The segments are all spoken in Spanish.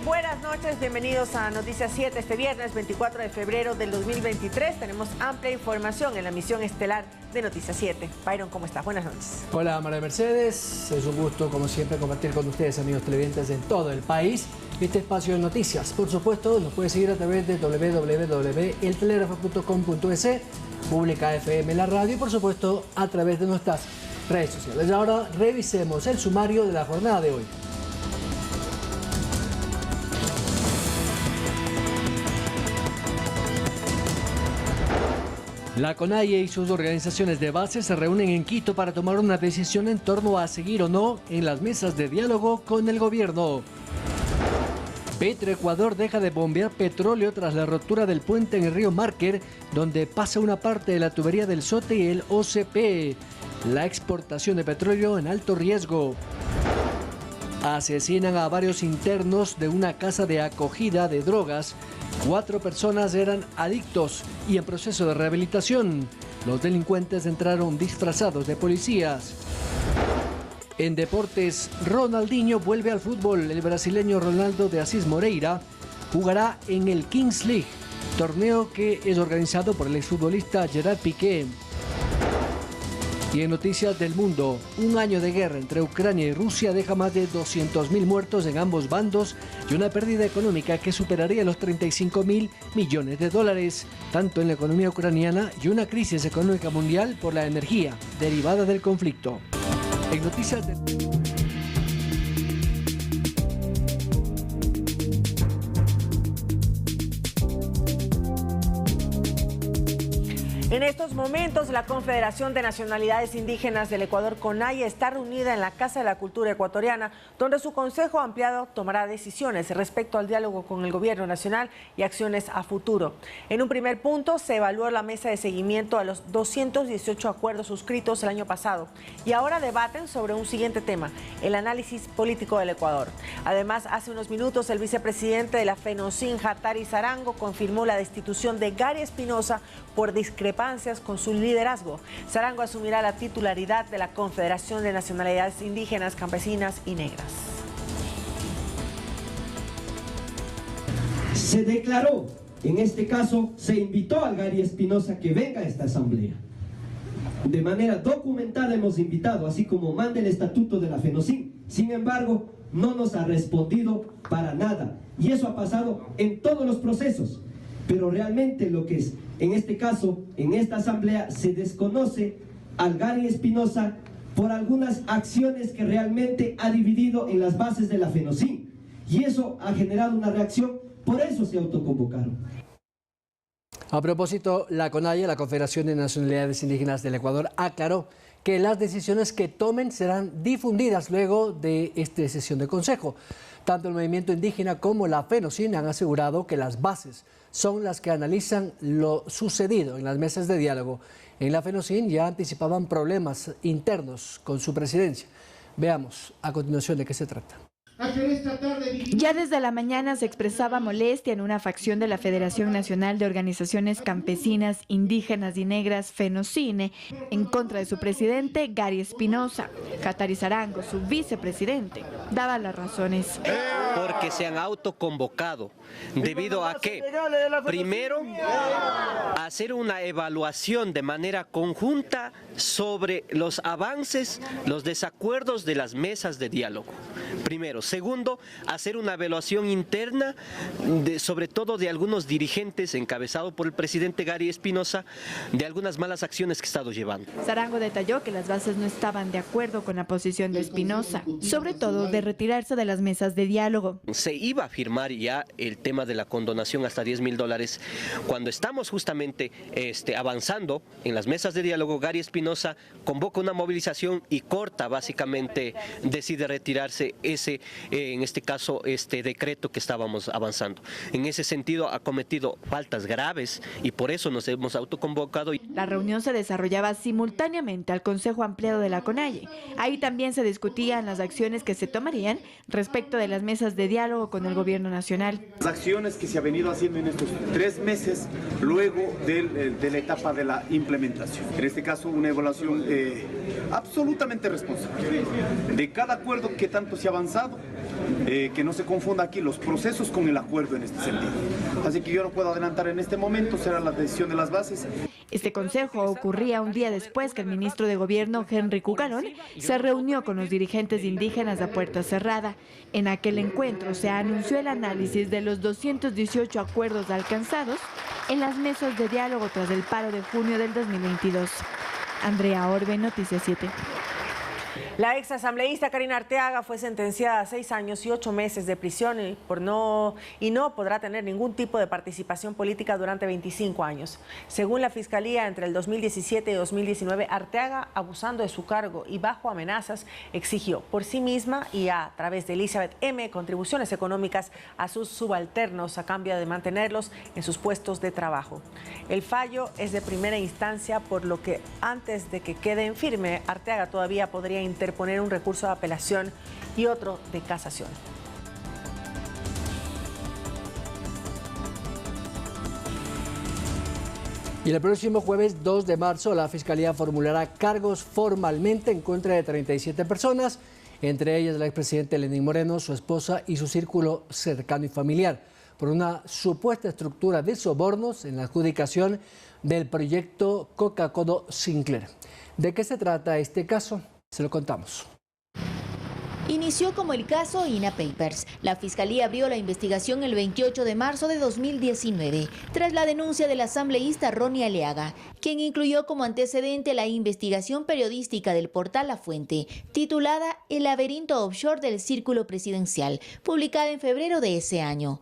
Buenas noches, bienvenidos a Noticias 7 este viernes 24 de febrero del 2023. Tenemos amplia información en la emisión estelar de Noticias 7. Byron, ¿cómo estás? Buenas noches. Hola María Mercedes, es un gusto como siempre compartir con ustedes, amigos televidentes en todo el país, este espacio de noticias. Por supuesto, nos puede seguir a través de www.eltelegrafo.com.es, Pública FM, la radio y por supuesto a través de nuestras redes sociales. Ahora revisemos el sumario de la jornada de hoy. La CONAIE y sus organizaciones de base se reúnen en Quito para tomar una decisión en torno a seguir o no en las mesas de diálogo con el gobierno. Petroecuador deja de bombear petróleo tras la rotura del puente en el río Márquer, donde pasa una parte de la tubería del SOTE y el OCP. La exportación de petróleo en alto riesgo. Asesinan a varios internos de una casa de acogida de drogas. 4 personas eran adictos y en proceso de rehabilitación. Los delincuentes entraron disfrazados de policías. En deportes, Ronaldinho vuelve al fútbol. El brasileño Ronaldo de Assis Moreira jugará en el Kings League, torneo que es organizado por el exfutbolista Gerard Piqué. Y en noticias del mundo, un año de guerra entre Ucrania y Rusia deja más de 200.000 muertos en ambos bandos y una pérdida económica que superaría los 35.000 millones de dólares, tanto en la economía ucraniana y una crisis económica mundial por la energía derivada del conflicto. En noticias del... En estos momentos, la Confederación de Nacionalidades Indígenas del Ecuador, CONAIE, está reunida en la Casa de la Cultura Ecuatoriana, donde su Consejo Ampliado tomará decisiones respecto al diálogo con el Gobierno Nacional y acciones a futuro. En un primer punto, se evaluó la mesa de seguimiento a los 218 acuerdos suscritos el año pasado y ahora debaten sobre un siguiente tema, el análisis político del Ecuador. Además, hace unos minutos, el vicepresidente de la FENOCIN, Jataris Arango, confirmó la destitución de Gary Espinosa por discrepancias con su liderazgo. Sarango asumirá la titularidad de la Confederación de Nacionalidades Indígenas, Campesinas y Negras. Se declaró, en este caso, se invitó al Gary Espinosa que venga a esta asamblea. De manera documentada hemos invitado, así como manda el estatuto de la FENOCIN. Sin embargo, no nos ha respondido para nada. Y eso ha pasado en todos los procesos. Pero realmente lo que es, en este caso, en esta asamblea, se desconoce al Gary Espinosa por algunas acciones que realmente ha dividido en las bases de la FENOCIN. Y eso ha generado una reacción, por eso se autoconvocaron. A propósito, la CONAIE, la Confederación de Nacionalidades Indígenas del Ecuador, aclaró que las decisiones que tomen serán difundidas luego de esta sesión de consejo. Tanto el movimiento indígena como la FENOCIN han asegurado que las bases son las que analizan lo sucedido en las mesas de diálogo. En la FENOCIN ya anticipaban problemas internos con su presidencia. Veamos a continuación de qué se trata. Ya desde la mañana se expresaba molestia en una facción de la Federación Nacional de Organizaciones Campesinas, Indígenas y Negras, FENOCIN, en contra de su presidente, Gary Espinosa. Jataris Arango, su vicepresidente, daba las razones. Porque se han autoconvocado, debido a que, primero, hacer una evaluación de manera conjunta sobre los avances, los desacuerdos de las mesas de diálogo. Primero. Segundo, hacer una evaluación interna, sobre todo de algunos dirigentes, encabezado por el presidente Gary Espinosa, de algunas malas acciones que ha estado llevando. Sarango detalló que las bases no estaban de acuerdo con la posición de Espinosa, sobre todo de retirarse de las mesas de diálogo. Se iba a firmar ya el tema de la condonación hasta $10.000. Cuando estamos justamente avanzando en las mesas de diálogo, Gary Espinosa convoca una movilización y corta, básicamente, decide retirarse ese, en este caso, decreto que estábamos avanzando. En ese sentido ha cometido faltas graves y por eso nos hemos autoconvocado. La reunión se desarrollaba simultáneamente al Consejo Ampliado de la CONAIE. Ahí también se discutían las acciones que se tomarían respecto de las mesas de diálogo con el gobierno nacional. Las acciones que se ha venido haciendo en estos 3 meses luego de la etapa de la implementación. En este caso, una evaluación absolutamente responsable de cada acuerdo que tanto se ha avanzado, que no se confunda aquí los procesos con el acuerdo en este sentido. Así que yo no puedo adelantar en este momento, será la decisión de las bases. Este consejo ocurría un día después que el ministro de Gobierno, Henry Cucalón, se reunió con los dirigentes indígenas a puerta cerrada. En aquel encuentro se anunció el análisis de los 218 acuerdos alcanzados en las mesas de diálogo tras el paro de junio del 2022. Andrea Orbe, Noticias 7. La ex asambleísta Karina Arteaga fue sentenciada a 6 años y 8 meses de prisión y no podrá tener ningún tipo de participación política durante 25 años. Según la Fiscalía, entre el 2017 y 2019, Arteaga, abusando de su cargo y bajo amenazas, exigió por sí misma y a través de Elizabeth M. contribuciones económicas a sus subalternos a cambio de mantenerlos en sus puestos de trabajo. El fallo es de primera instancia, por lo que antes de que quede en firme, Arteaga todavía podría interponer un recurso de apelación y otro de casación. Y el próximo jueves 2 de marzo la Fiscalía formulará cargos formalmente en contra de 37 personas, entre ellas el expresidente Lenín Moreno, su esposa y su círculo cercano y familiar, por una supuesta estructura de sobornos en la adjudicación del proyecto Coca-Codo Sinclair. ¿De qué se trata este caso? Se lo contamos. Inició como el caso INA Papers. La Fiscalía abrió la investigación el 28 de marzo de 2019, tras la denuncia del asambleísta Ronnie Aliaga, quien incluyó como antecedente la investigación periodística del portal La Fuente, titulada El laberinto offshore del círculo presidencial, publicada en febrero de ese año.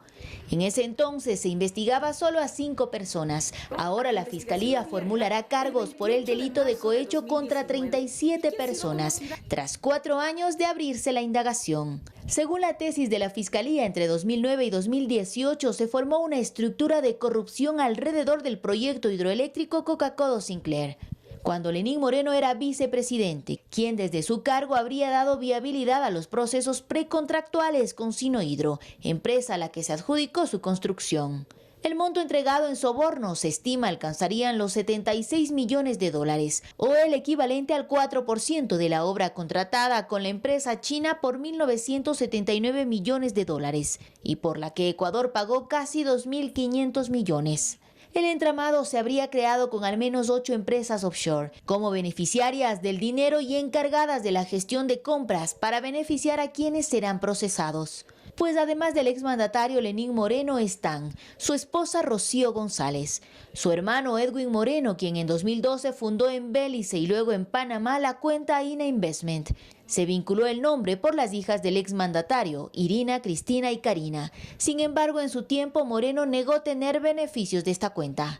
En ese entonces se investigaba solo a 5 personas. Ahora la Fiscalía formulará cargos por el delito de cohecho contra 37 personas, tras 4 años de abrirse la indagación. Según la tesis de la Fiscalía, entre 2009 y 2018 se formó una estructura de corrupción alrededor del proyecto hidroeléctrico Coca-Codo Sinclair, cuando Lenín Moreno era vicepresidente, quien desde su cargo habría dado viabilidad a los procesos precontractuales con Sinohydro, empresa a la que se adjudicó su construcción. El monto entregado en sobornos se estima alcanzarían los 76 millones de dólares, o el equivalente al 4% de la obra contratada con la empresa china por 1.979 millones de dólares, y por la que Ecuador pagó casi 2.500 millones. El entramado se habría creado con al menos 8 empresas offshore, como beneficiarias del dinero y encargadas de la gestión de compras para beneficiar a quienes serán procesados. Pues además del exmandatario Lenín Moreno están su esposa Rocío González, su hermano Edwin Moreno, quien en 2012 fundó en Belice y luego en Panamá la cuenta INA Investment. Se vinculó el nombre por las hijas del exmandatario, Irina, Cristina y Karina. Sin embargo, en su tiempo Moreno negó tener beneficios de esta cuenta.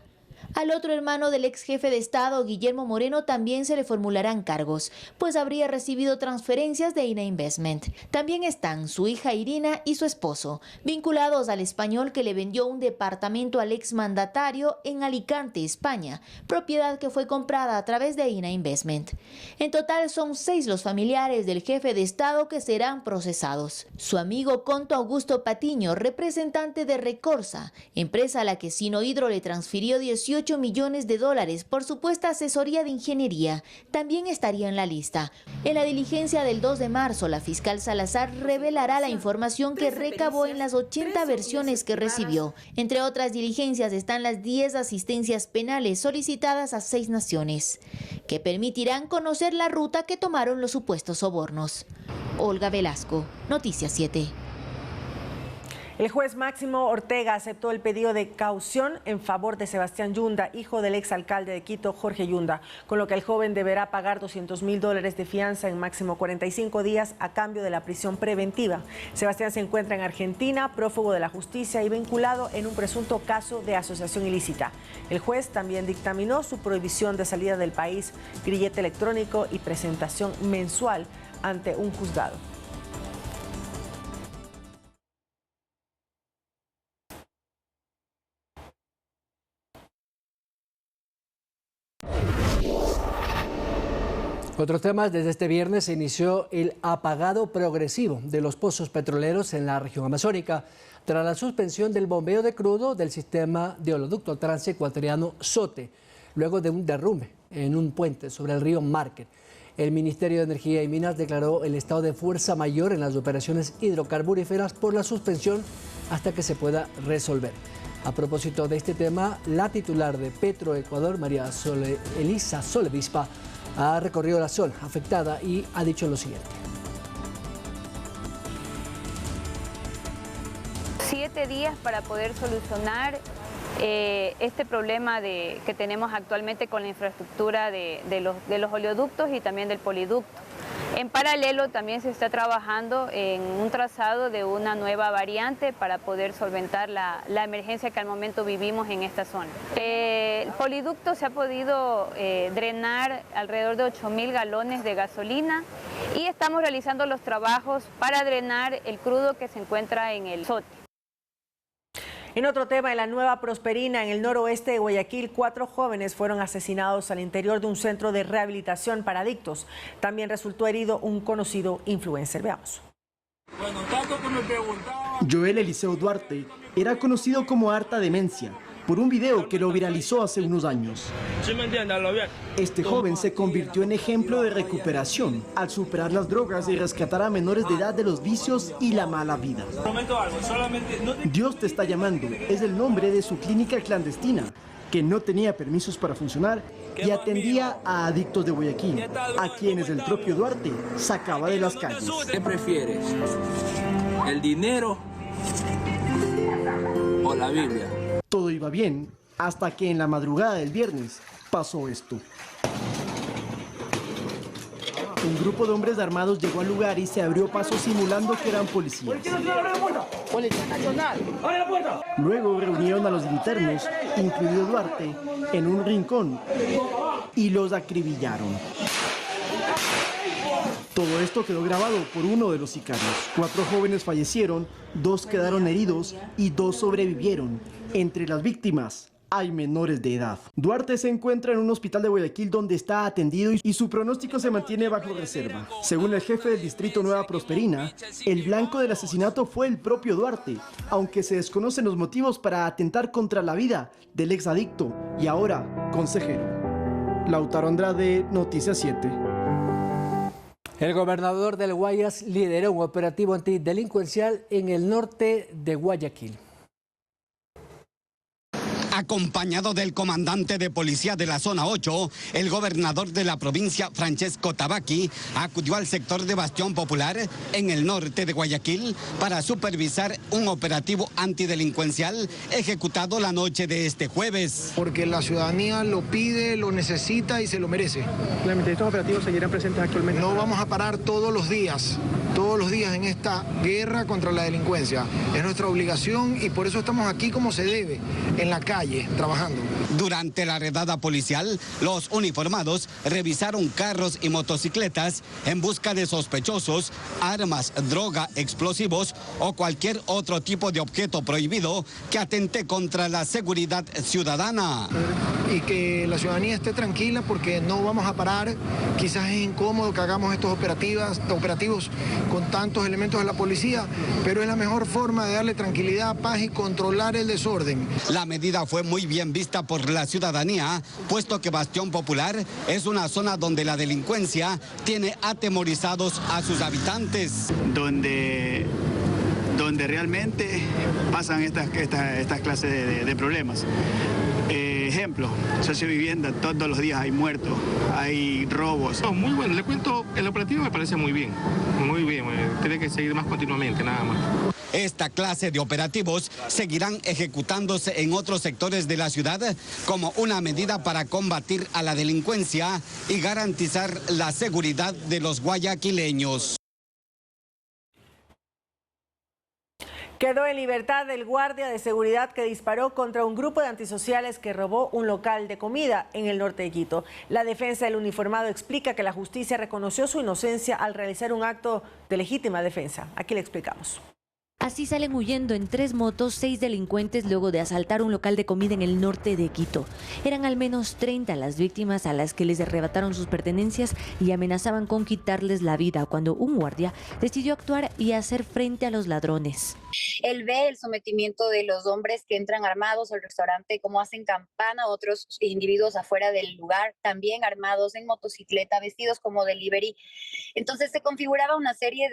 Al otro hermano del ex jefe de Estado, Guillermo Moreno, también se le formularán cargos, pues habría recibido transferencias de INA Investment. También están su hija Irina y su esposo, vinculados al español que le vendió un departamento al exmandatario en Alicante, España, propiedad que fue comprada a través de INA Investment. En total son 6 los familiares del jefe de Estado que serán procesados. Su amigo Conto Augusto Patiño, representante de Recorsa, empresa a la que Sinohydro le transfirió 18 millones de dólares por supuesta asesoría de ingeniería, también estaría en la lista. En la diligencia del 2 de marzo, la fiscal Salazar revelará la información que recabó en las 80 versiones que recibió. Entre otras diligencias están las 10 asistencias penales solicitadas a 6 naciones, que permitirán conocer la ruta que tomaron los supuestos sobornos. Olga Velasco, Noticias 7. El juez Máximo Ortega aceptó el pedido de caución en favor de Sebastián Yunda, hijo del exalcalde de Quito, Jorge Yunda, con lo que el joven deberá pagar $200.000 de fianza en máximo 45 días a cambio de la prisión preventiva. Sebastián se encuentra en Argentina, prófugo de la justicia y vinculado en un presunto caso de asociación ilícita. El juez también dictaminó su prohibición de salida del país, grillete electrónico y presentación mensual ante un juzgado. Otros temas, desde este viernes se inició el apagado progresivo de los pozos petroleros en la región amazónica, tras la suspensión del bombeo de crudo del sistema de oleoducto transecuatoriano SOTE, luego de un derrumbe en un puente sobre el río Market. El Ministerio de Energía y Minas declaró el estado de fuerza mayor en las operaciones hidrocarburíferas por la suspensión hasta que se pueda resolver. A propósito de este tema, la titular de Petroecuador, María Elisa Solevispa, ha recorrido la zona afectada y ha dicho lo siguiente. 7 días para poder solucionar este problema que tenemos actualmente con la infraestructura de los oleoductos y también del poliducto. En paralelo también se está trabajando en un trazado de una nueva variante para poder solventar la emergencia que al momento vivimos en esta zona. El poliducto se ha podido drenar alrededor de 8.000 galones de gasolina y estamos realizando los trabajos para drenar el crudo que se encuentra en el SOTE. En otro tema, en la Nueva Prosperina, en el noroeste de Guayaquil, 4 jóvenes fueron asesinados al interior de un centro de rehabilitación para adictos. También resultó herido un conocido influencer. Veamos. Joel Eliseo Duarte era conocido como Harta Demencia por un video que lo viralizó hace unos años. Este joven se convirtió en ejemplo de recuperación al superar las drogas y rescatar a menores de edad de los vicios y la mala vida. Dios te está llamando es el nombre de su clínica clandestina, que no tenía permisos para funcionar y atendía a adictos de Guayaquil, a quienes el propio Duarte sacaba de las calles. ¿Qué prefieres? ¿El dinero o la Biblia? Todo iba bien, hasta que en la madrugada del viernes pasó esto. Un grupo de hombres armados llegó al lugar y se abrió paso simulando que eran policías. Luego reunieron a los internos, incluido Duarte, en un rincón y los acribillaron. Todo esto quedó grabado por uno de los sicarios. 4 jóvenes fallecieron, 2 quedaron heridos y 2 sobrevivieron. Entre las víctimas hay menores de edad. Duarte se encuentra en un hospital de Guayaquil donde está atendido y su pronóstico se mantiene bajo reserva. Según el jefe del distrito Nueva Prosperina, el blanco del asesinato fue el propio Duarte, aunque se desconocen los motivos para atentar contra la vida del exadicto y ahora consejero. Lautaro Andrade, Noticias 7. El gobernador del Guayas lideró un operativo antidelincuencial en el norte de Guayaquil. Acompañado del comandante de policía de la zona 8, el gobernador de la provincia, Francesco Tabaqui, acudió al sector de Bastión Popular, en el norte de Guayaquil, para supervisar un operativo antidelincuencial ejecutado la noche de este jueves. Porque la ciudadanía lo pide, lo necesita y se lo merece. ¿Estos operativos seguirán presentes actualmente? No vamos a parar todos los días en esta guerra contra la delincuencia. Es nuestra obligación y por eso estamos aquí como se debe, en la calle, trabajando. Durante la redada policial, los uniformados revisaron carros y motocicletas en busca de sospechosos, armas, droga, explosivos o cualquier otro tipo de objeto prohibido que atente contra la seguridad ciudadana. Y que la ciudadanía esté tranquila porque no vamos a parar. Quizás es incómodo que hagamos estos operativos con tantos elementos de la policía, pero es la mejor forma de darle tranquilidad, paz y controlar el desorden. La medida fue muy bien vista por la ciudadanía, puesto que Bastión Popular es una zona donde la delincuencia tiene atemorizados a sus habitantes. Donde realmente pasan estas clases de problemas. Ejemplo, sociovivienda, todos los días hay muertos, hay robos. No, muy bueno, le cuento, el operativo me parece muy bien, tiene que seguir más continuamente, nada más. Esta clase de operativos seguirán ejecutándose en otros sectores de la ciudad como una medida para combatir a la delincuencia y garantizar la seguridad de los guayaquileños. Quedó en libertad el guardia de seguridad que disparó contra un grupo de antisociales que robó un local de comida en el norte de Quito. La defensa del uniformado explica que la justicia reconoció su inocencia al realizar un acto de legítima defensa. Aquí le explicamos. Así salen huyendo en 3 motos 6 delincuentes luego de asaltar un local de comida en el norte de Quito. Eran al menos 30 las víctimas a las que les arrebataron sus pertenencias y amenazaban con quitarles la vida cuando un guardia decidió actuar y hacer frente a los ladrones. Él ve el sometimiento de los hombres que entran armados al restaurante, cómo hacen campana otros individuos afuera del lugar, también armados en motocicleta, vestidos como delivery. Entonces se configuraba una serie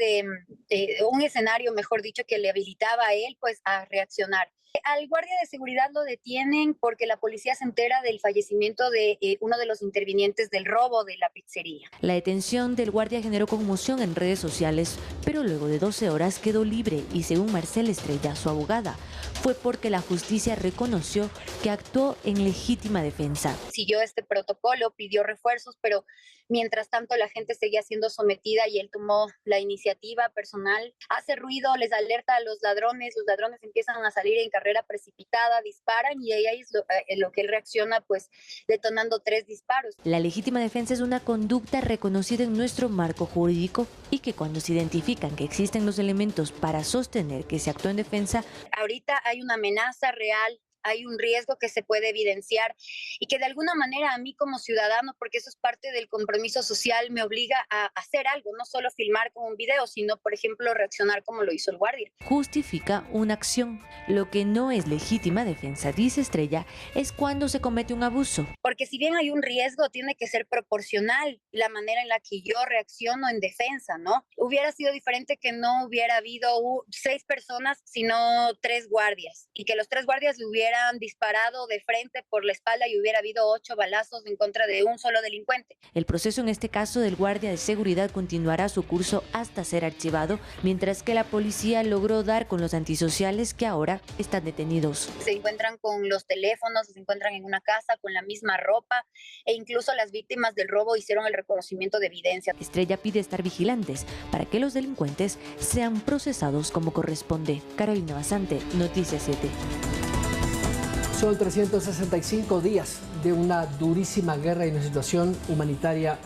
un escenario, mejor dicho, que le habilitaba a él pues a reaccionar. Al guardia de seguridad lo detienen porque la policía se entera del fallecimiento de uno de los intervinientes del robo de la pizzería. La detención del guardia generó conmoción en redes sociales, pero luego de 12 horas quedó libre y según Marcela Estrella, su abogada, fue porque la justicia reconoció que actuó en legítima defensa. Siguió este protocolo, pidió refuerzos, pero mientras tanto la gente seguía siendo sometida y él tomó la iniciativa personal. Hace ruido, les alerta a los ladrones empiezan a salir en carrera precipitada, disparan y ahí es lo que él reacciona pues detonando 3 disparos. La legítima defensa es una conducta reconocida en nuestro marco jurídico y que cuando se identifican que existen los elementos para sostener que se actuó en defensa. Ahorita hay una amenaza real, hay un riesgo que se puede evidenciar y que de alguna manera a mí como ciudadano, porque eso es parte del compromiso social, me obliga a hacer algo, no solo filmar con un video, sino por ejemplo reaccionar como lo hizo el guardia. Justifica una acción. Lo que no es legítima defensa, dice Estrella, es cuando se comete un abuso. Porque si bien hay un riesgo, tiene que ser proporcional la manera en la que yo reacciono en defensa, ¿no? Hubiera sido diferente que no hubiera habido 6 personas, sino 3 guardias y que los 3 guardias le hubieran disparado de frente por la espalda y hubiera habido 8 balazos en contra de un solo delincuente. El proceso en este caso del guardia de seguridad continuará su curso hasta ser archivado, mientras que la policía logró dar con los antisociales que ahora están detenidos. Se encuentran con los teléfonos, se encuentran en una casa con la misma ropa e incluso las víctimas del robo hicieron el reconocimiento de evidencia. Estrella pide estar vigilantes para que los delincuentes sean procesados como corresponde. Carolina Basante, Noticias 7. Son 365 días de una durísima guerra y una situación humanitaria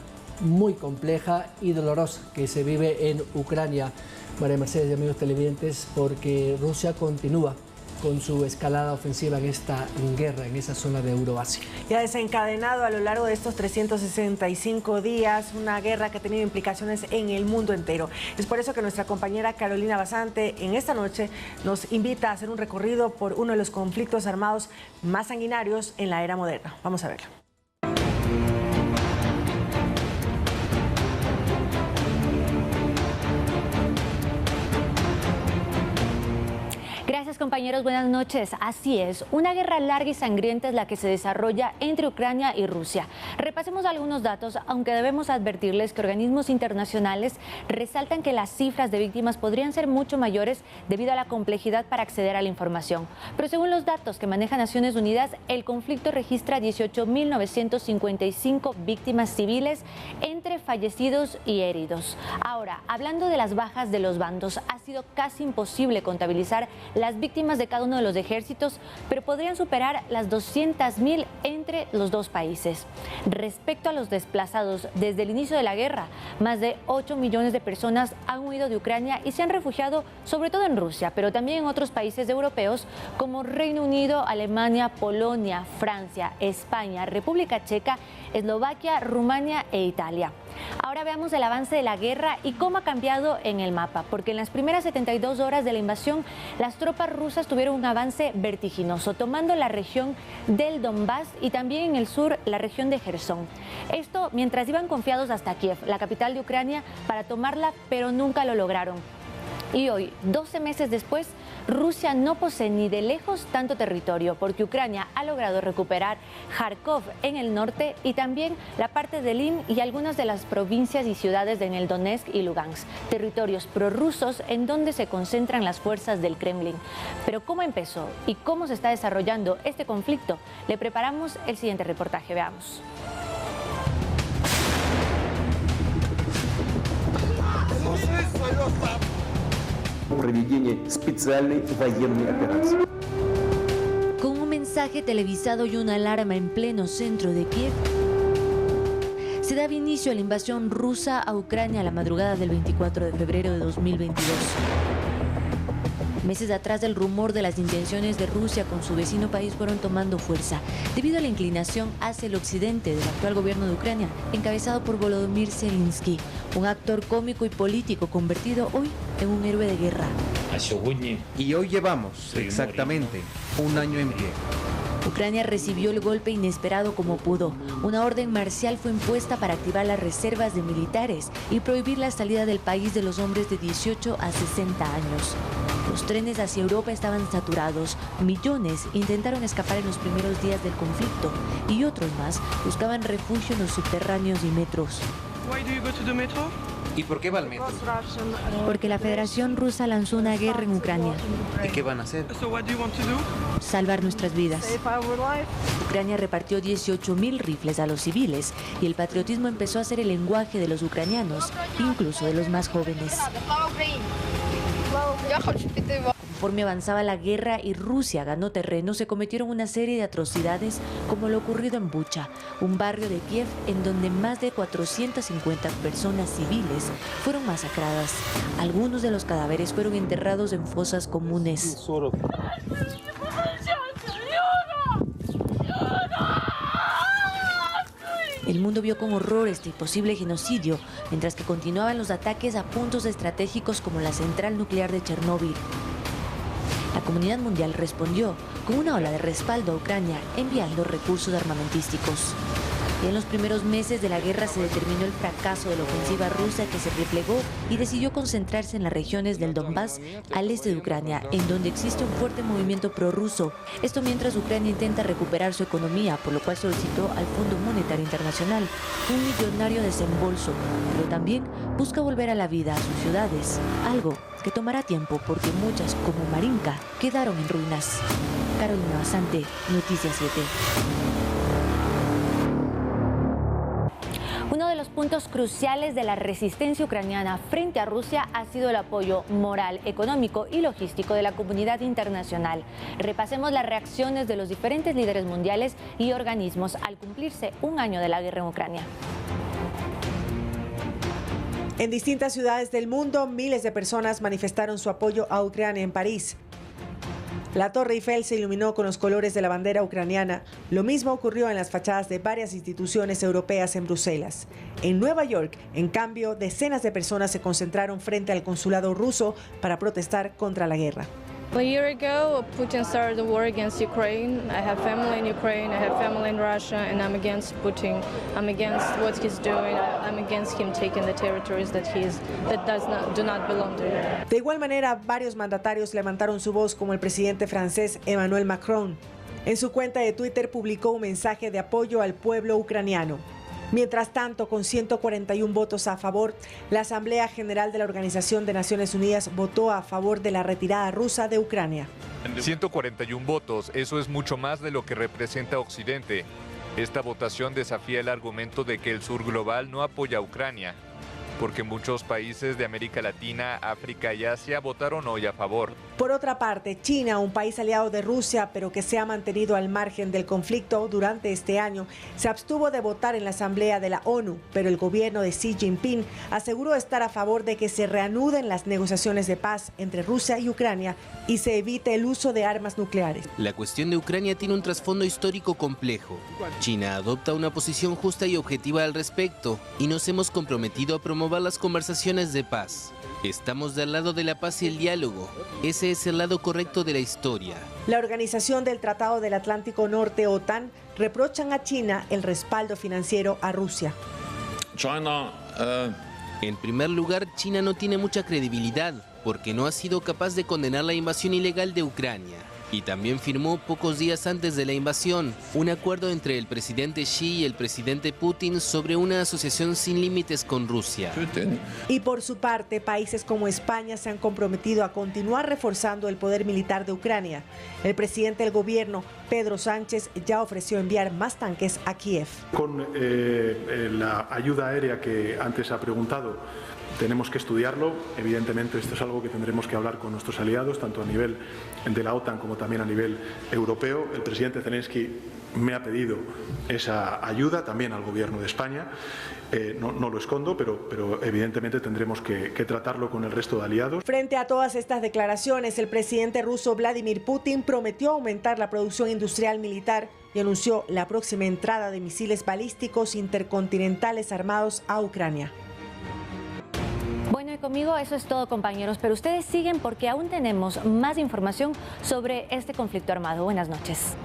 muy compleja y dolorosa que se vive en Ucrania. María Mercedes y amigos televidentes, porque Rusia continúa con su escalada ofensiva en esta guerra, en esa zona de Euroasia. Y ha desencadenado a lo largo de estos 365 días una guerra que ha tenido implicaciones en el mundo entero. Es por eso que nuestra compañera Carolina Basante en esta noche nos invita a hacer un recorrido por uno de los conflictos armados más sanguinarios en la era moderna. Vamos a verlo. Gracias, compañeros, buenas noches. Así es, una guerra larga y sangrienta es la que se desarrolla entre Ucrania y Rusia. Repasemos algunos datos, aunque debemos advertirles que organismos internacionales resaltan que las cifras de víctimas podrían ser mucho mayores debido a la complejidad para acceder a la información. Pero según los datos que maneja Naciones Unidas, el conflicto registra 18.955 víctimas civiles entre fallecidos y heridos. Ahora, hablando de las bajas de los bandos, ha sido casi imposible contabilizar las víctimas de cada uno de los ejércitos, pero podrían superar las 200.000 entre los dos países. Respecto a los desplazados, desde el inicio de la guerra, más de 8 millones de personas han huido de Ucrania y se han refugiado sobre todo en Rusia, pero también en otros países europeos como Reino Unido, Alemania, Polonia, Francia, España, República Checa, Eslovaquia, Rumania e Italia. Ahora veamos el avance de la guerra y cómo ha cambiado en el mapa, porque en las primeras 72 horas de la invasión, las tropas rusas tuvieron un avance vertiginoso, tomando la región del Donbass y también en el sur la región de Jersón. Esto mientras iban confiados hasta Kiev, la capital de Ucrania, para tomarla, pero nunca lo lograron. Y hoy, 12 meses después, Rusia no posee ni de lejos tanto territorio, porque Ucrania ha logrado recuperar Kharkov en el norte y también la parte de Lim y algunas de las provincias y ciudades de el Donetsk y Lugansk, territorios prorrusos en donde se concentran las fuerzas del Kremlin. Pero ¿cómo empezó y cómo se está desarrollando este conflicto? Le preparamos el siguiente reportaje, veamos. Con un mensaje televisado y una alarma en pleno centro de Kiev, se daba inicio a la invasión rusa a Ucrania a la madrugada del 24 de febrero de 2022. Meses atrás el rumor de las intenciones de Rusia con su vecino país fueron tomando fuerza, debido a la inclinación hacia el occidente del actual gobierno de Ucrania, encabezado por Volodymyr Zelensky, un actor cómico y político convertido hoy en un héroe de guerra. Y hoy llevamos exactamente un año en pie. Ucrania recibió el golpe inesperado como pudo. Una orden marcial fue impuesta para activar las reservas de militares y prohibir la salida del país de los hombres de 18 a 60 años. Los trenes hacia Europa estaban saturados. Millones intentaron escapar en los primeros días del conflicto y otros más buscaban refugio en los subterráneos y metros. ¿Y por qué va al metro? Porque la Federación Rusa lanzó una guerra en Ucrania. ¿Y qué van a hacer? Salvar nuestras vidas. Ucrania repartió 18.000 rifles a los civiles y el patriotismo empezó a ser el lenguaje de los ucranianos, incluso de los más jóvenes. Conforme avanzaba la guerra y Rusia ganó terreno, se cometieron una serie de atrocidades como lo ocurrido en Bucha, un barrio de Kiev en donde más de 450 personas civiles fueron masacradas. Algunos de los cadáveres fueron enterrados en fosas comunes. El mundo vio con horror este posible genocidio, mientras que continuaban los ataques a puntos estratégicos como la central nuclear de Chernóbil. La comunidad mundial respondió con una ola de respaldo a Ucrania, enviando recursos armamentísticos. Y en los primeros meses de la guerra se determinó el fracaso de la ofensiva rusa, que se replegó y decidió concentrarse en las regiones del Donbass, al este de Ucrania, en donde existe un fuerte movimiento prorruso. Esto mientras Ucrania intenta recuperar su economía, por lo cual solicitó al Fondo Monetario Internacional un millonario desembolso, pero también busca volver a la vida a sus ciudades, algo que tomará tiempo porque muchas, como Marinka, quedaron en ruinas. Carolina Basante, Noticias 7. Uno de los puntos cruciales de la resistencia ucraniana frente a Rusia ha sido el apoyo moral, económico y logístico de la comunidad internacional. Repasemos las reacciones de los diferentes líderes mundiales y organismos al cumplirse un año de la guerra en Ucrania. En distintas ciudades del mundo, miles de personas manifestaron su apoyo a Ucrania en París. La Torre Eiffel se iluminó con los colores de la bandera ucraniana. Lo mismo ocurrió en las fachadas de varias instituciones europeas en Bruselas. En Nueva York, en cambio, decenas de personas se concentraron frente al consulado ruso para protestar contra la guerra. A year ago, Putin started the war against Ukraine. I have family in Ukraine, I have family in Russia, and I'm against Putin. I'm against what he's doing. I'm against him taking the territories that do not belong to him. De igual manera, varios mandatarios levantaron su voz, como el presidente francés Emmanuel Macron. En su cuenta de Twitter publicó un mensaje de apoyo al pueblo ucraniano. Mientras tanto, con 141 votos a favor, la Asamblea General de la Organización de Naciones Unidas votó a favor de la retirada rusa de Ucrania. 141 votos, eso es mucho más de lo que representa Occidente. Esta votación desafía el argumento de que el sur global no apoya a Ucrania, porque muchos países de América Latina, África y Asia votaron hoy a favor. Por otra parte, China, un país aliado de Rusia, pero que se ha mantenido al margen del conflicto durante este año, se abstuvo de votar en la Asamblea de la ONU, pero el gobierno de Xi Jinping aseguró estar a favor de que se reanuden las negociaciones de paz entre Rusia y Ucrania y se evite el uso de armas nucleares. La cuestión de Ucrania tiene un trasfondo histórico complejo. China adopta una posición justa y objetiva al respecto, y nos hemos comprometido a promover las conversaciones de paz. Estamos del lado de la paz y el diálogo. Ese es el lado correcto de la historia. La Organización del Tratado del Atlántico Norte, OTAN, reprochan a China el respaldo financiero a Rusia. En primer lugar, China no tiene mucha credibilidad porque no ha sido capaz de condenar la invasión ilegal de Ucrania. Y también firmó pocos días antes de la invasión un acuerdo entre el presidente Xi y el presidente Putin sobre una asociación sin límites con Rusia. Y por su parte, países como España se han comprometido a continuar reforzando el poder militar de Ucrania. El presidente del gobierno, Pedro Sánchez, ya ofreció enviar más tanques a Kiev. Con la ayuda aérea que antes ha preguntado, tenemos que estudiarlo. Evidentemente, esto es algo que tendremos que hablar con nuestros aliados, tanto a nivel de la OTAN como también a nivel europeo. El presidente Zelensky me ha pedido esa ayuda también al Gobierno de España. No lo escondo, pero evidentemente tendremos que tratarlo con el resto de aliados. Frente a todas estas declaraciones, el presidente ruso Vladimir Putin prometió aumentar la producción industrial militar y anunció la próxima entrada de misiles balísticos intercontinentales armados a Ucrania. Bueno, y conmigo eso es todo, compañeros, pero ustedes siguen porque aún tenemos más información sobre este conflicto armado. Buenas noches.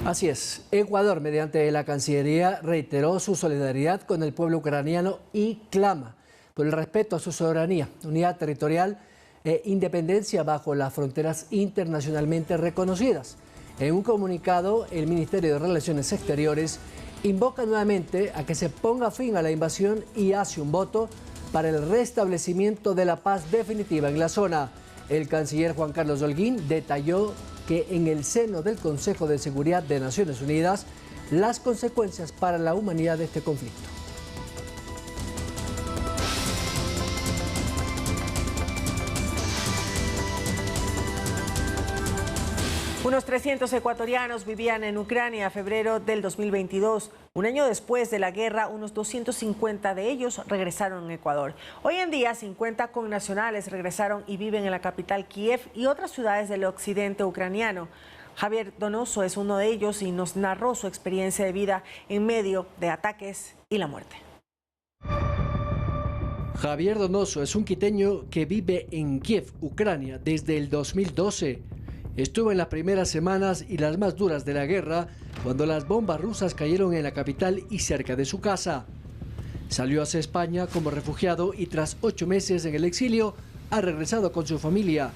Así es, Ecuador, mediante la Cancillería, reiteró su solidaridad con el pueblo ucraniano y clama por el respeto a su soberanía, unidad territorial e independencia bajo las fronteras internacionalmente reconocidas. En un comunicado, el Ministerio de Relaciones Exteriores invoca nuevamente a que se ponga fin a la invasión y hace un voto para el restablecimiento de la paz definitiva en la zona. El canciller Juan Carlos Holguín detalló que en el seno del Consejo de Seguridad de Naciones Unidas las consecuencias para la humanidad de este conflicto. Unos 300 ecuatorianos vivían en Ucrania a febrero del 2022. Un año después de la guerra, unos 250 de ellos regresaron a Ecuador. Hoy en día, 50 connacionales regresaron y viven en la capital Kiev y otras ciudades del occidente ucraniano. Javier Donoso es uno de ellos y nos narró su experiencia de vida en medio de ataques y la muerte. Javier Donoso es un quiteño que vive en Kiev, Ucrania, desde el 2012. Estuvo en las primeras semanas y las más duras de la guerra, cuando las bombas rusas cayeron en la capital y cerca de su casa. Salió hacia España como refugiado y tras 8 meses en el exilio, ha regresado con su familia.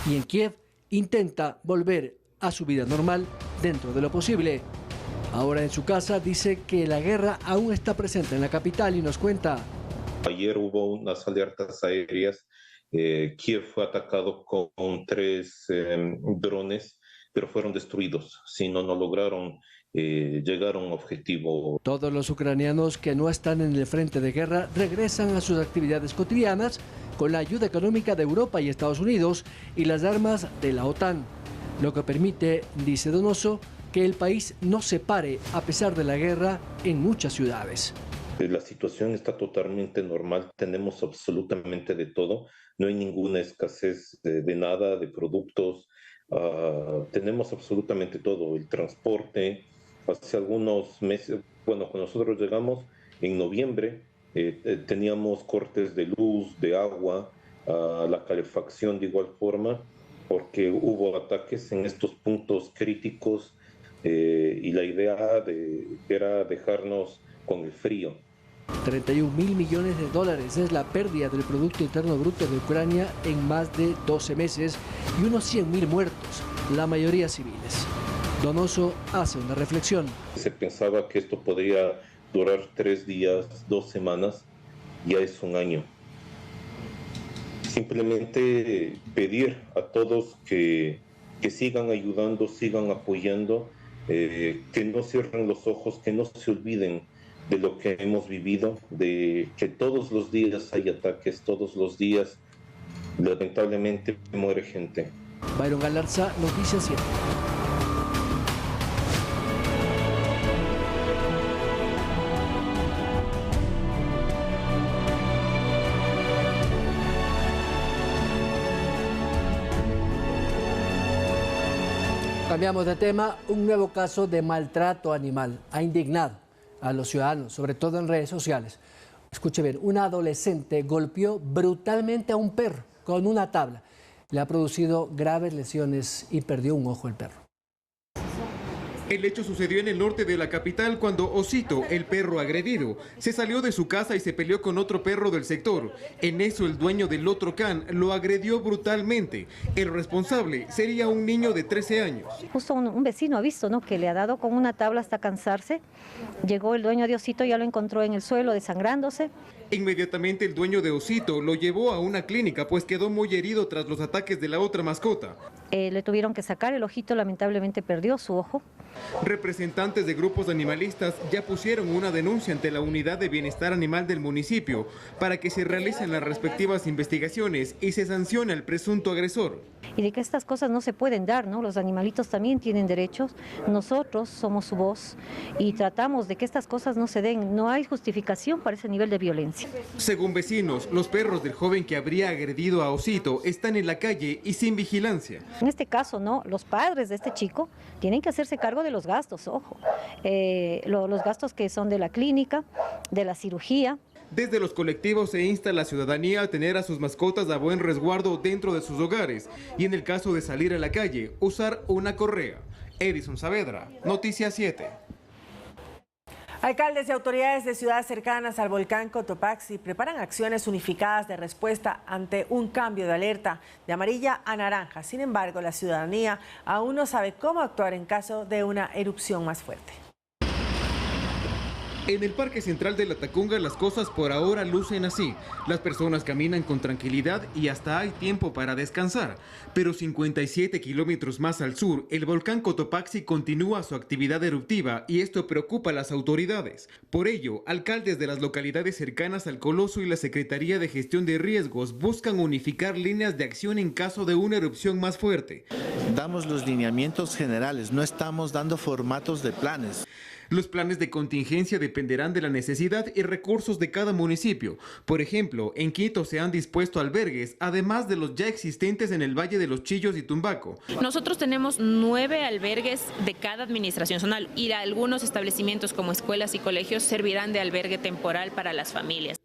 Y en Kiev intenta volver a su vida normal dentro de lo posible. Ahora en su casa dice que la guerra aún está presente en la capital y nos cuenta. Ayer hubo unas alertas aéreas. Kiev fue atacado con 3 drones, pero fueron destruidos. Si no lograron llegar a un objetivo. Todos los ucranianos que no están en el frente de guerra regresan a sus actividades cotidianas con la ayuda económica de Europa y Estados Unidos y las armas de la OTAN, lo que permite, dice Donoso, que el país no se pare a pesar de la guerra en muchas ciudades. La situación está totalmente normal, tenemos absolutamente de todo, no hay ninguna escasez de nada, de productos, tenemos absolutamente todo, el transporte. Hace algunos meses, bueno, cuando nosotros llegamos en noviembre, teníamos cortes de luz, de agua, la calefacción de igual forma, porque hubo ataques en estos puntos críticos y la idea era dejarnos con el frío. 31.000 millones de dólares es la pérdida del Producto Interno Bruto de Ucrania en más de 12 meses y unos 100.000 muertos, la mayoría civiles. Donoso hace una reflexión. Se pensaba que esto podría durar 3 días, 2 semanas, ya es un año. Simplemente pedir a todos que sigan ayudando, sigan apoyando, que no cierren los ojos, que no se olviden de lo que hemos vivido, de que todos los días hay ataques, todos los días lamentablemente muere gente. Byron Galarza, Noticias 7. Cambiamos de tema. Un nuevo caso de maltrato animal ha indignado a los ciudadanos, sobre todo en redes sociales. Escuche bien, una adolescente golpeó brutalmente a un perro con una tabla. Le ha producido graves lesiones y perdió un ojo el perro. El hecho sucedió en el norte de la capital cuando Osito, el perro agredido, se salió de su casa y se peleó con otro perro del sector. En eso el dueño del otro can lo agredió brutalmente. El responsable sería un niño de 13 años. Justo un vecino ha visto, ¿no?, que le ha dado con una tabla hasta cansarse. Llegó el dueño de Osito, ya lo encontró en el suelo desangrándose. Inmediatamente el dueño de Osito lo llevó a una clínica, pues quedó muy herido tras los ataques de la otra mascota. Le tuvieron que sacar el ojito, lamentablemente perdió su ojo. Representantes de grupos animalistas ya pusieron una denuncia ante la Unidad de Bienestar Animal del municipio para que se realicen las respectivas investigaciones y se sancione al presunto agresor. Y de que estas cosas no se pueden dar, ¿no? Los animalitos también tienen derechos, nosotros somos su voz y tratamos de que estas cosas no se den. No hay justificación para ese nivel de violencia. Según vecinos, los perros del joven que habría agredido a Osito están en la calle y sin vigilancia. En este caso, no, los padres de este chico tienen que hacerse cargo de los gastos, ojo, los gastos que son de la clínica, de la cirugía. Desde los colectivos se insta a la ciudadanía a tener a sus mascotas a buen resguardo dentro de sus hogares y en el caso de salir a la calle, usar una correa. Edison Saavedra, Noticias 7. Alcaldes y autoridades de ciudades cercanas al volcán Cotopaxi preparan acciones unificadas de respuesta ante un cambio de alerta de amarilla a naranja. Sin embargo, la ciudadanía aún no sabe cómo actuar en caso de una erupción más fuerte. En el Parque Central de La Tacunga las cosas por ahora lucen así. Las personas caminan con tranquilidad y hasta hay tiempo para descansar. Pero 57 kilómetros más al sur, el volcán Cotopaxi continúa su actividad eruptiva y esto preocupa a las autoridades. Por ello, alcaldes de las localidades cercanas al Coloso y la Secretaría de Gestión de Riesgos buscan unificar líneas de acción en caso de una erupción más fuerte. Damos los lineamientos generales, no estamos dando formatos de planes. Los planes de contingencia dependerán de la necesidad y recursos de cada municipio. Por ejemplo, en Quito se han dispuesto albergues, además de los ya existentes en el Valle de los Chillos y Tumbaco. Nosotros tenemos 9 albergues de cada administración zonal y algunos establecimientos como escuelas y colegios servirán de albergue temporal para las familias.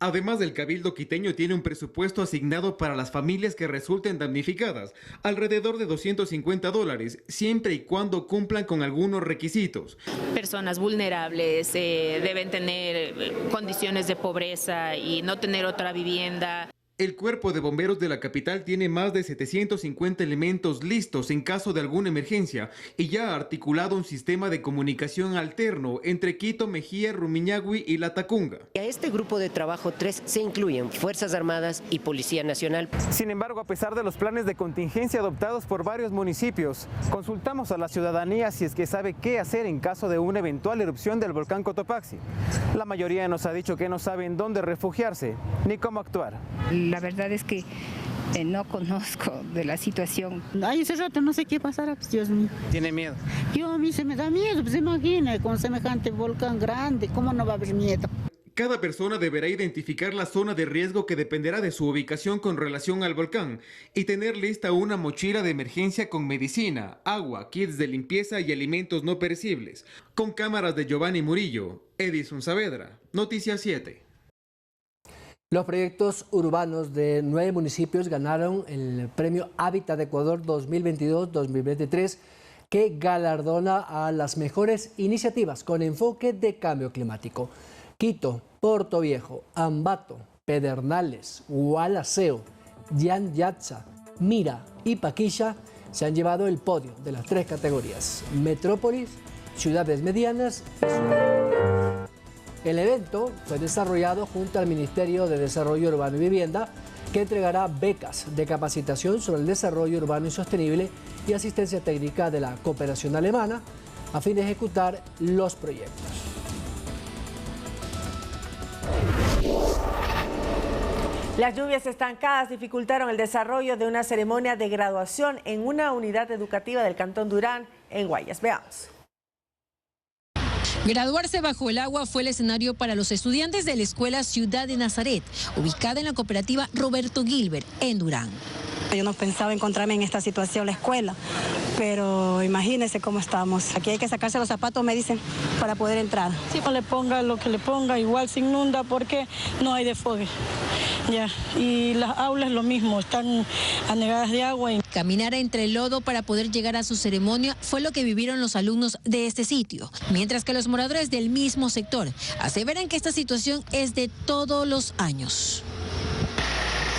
Además, el Cabildo quiteño tiene un presupuesto asignado para las familias que resulten damnificadas, alrededor de $250, siempre y cuando cumplan con algunos requisitos. Personas vulnerables deben tener condiciones de pobreza y no tener otra vivienda. El Cuerpo de Bomberos de la capital tiene más de 750 elementos listos en caso de alguna emergencia y ya ha articulado un sistema de comunicación alterno entre Quito, Mejía, Rumiñahui y La Tacunga. A este grupo de trabajo 3 se incluyen Fuerzas Armadas y Policía Nacional. Sin embargo, a pesar de los planes de contingencia adoptados por varios municipios, consultamos a la ciudadanía si es que sabe qué hacer en caso de una eventual erupción del volcán Cotopaxi. La mayoría nos ha dicho que no saben dónde refugiarse ni cómo actuar. La verdad es que no conozco de la situación. Ay, ese rato no sé qué pasará, pues Dios mío. ¿Tiene miedo? A mí se me da miedo, pues imagina, con semejante volcán grande, ¿cómo no va a haber miedo? Cada persona deberá identificar la zona de riesgo que dependerá de su ubicación con relación al volcán y tener lista una mochila de emergencia con medicina, agua, kits de limpieza y alimentos no perecibles. Con cámaras de Giovanni Murillo, Edison Saavedra, Noticias 7. Los proyectos urbanos de 9 municipios ganaron el premio Hábitat de Ecuador 2022-2023 que galardona a las mejores iniciativas con enfoque de cambio climático. Quito, Portoviejo, Ambato, Pedernales, Gualaceo, Yanyatza, Mira y Paquilla se han llevado el podio de las 3 categorías: Metrópolis, Ciudades Medianas y Ciudad. El evento fue desarrollado junto al Ministerio de Desarrollo Urbano y Vivienda, que entregará becas de capacitación sobre el desarrollo urbano y sostenible y asistencia técnica de la cooperación alemana a fin de ejecutar los proyectos. Las lluvias estancadas dificultaron el desarrollo de una ceremonia de graduación en una unidad educativa del Cantón Durán, en Guayas. Veamos. Graduarse bajo el agua fue el escenario para los estudiantes de la Escuela Ciudad de Nazaret, ubicada en la cooperativa Roberto Gilbert, en Durán. Yo no pensaba encontrarme en esta situación en la escuela, pero imagínense cómo estamos. Aquí hay que sacarse los zapatos, me dicen, para poder entrar. Sí, le ponga lo que le ponga, igual se inunda porque no hay desfogue. Ya, y las aulas lo mismo, están anegadas de agua. Caminar entre el lodo para poder llegar a su ceremonia fue lo que vivieron los alumnos de este sitio, mientras que los moradores del mismo sector aseveran que esta situación es de todos los años.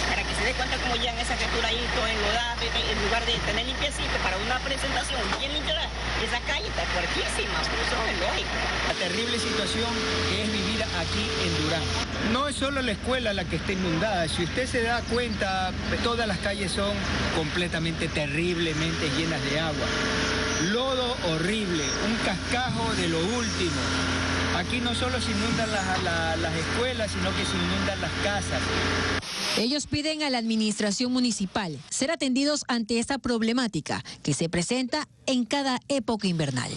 Para que se dé cuenta cómo llegan esa criatura ahí, todo enlodado, lugar de tener limpiecito para una presentación bien limpia, esa calle está fuertísima, pero eso no es lógico. La terrible situación que es vivir aquí en Durán. No es solo la escuela la que está inundada, si usted se da cuenta, todas las calles son completamente, terriblemente llenas de agua. Lodo horrible, un cascajo de lo último. Aquí no solo se inundan las escuelas, sino que se inundan las casas. Ellos piden a la administración municipal ser atendidos ante esta problemática que se presenta en cada época invernal.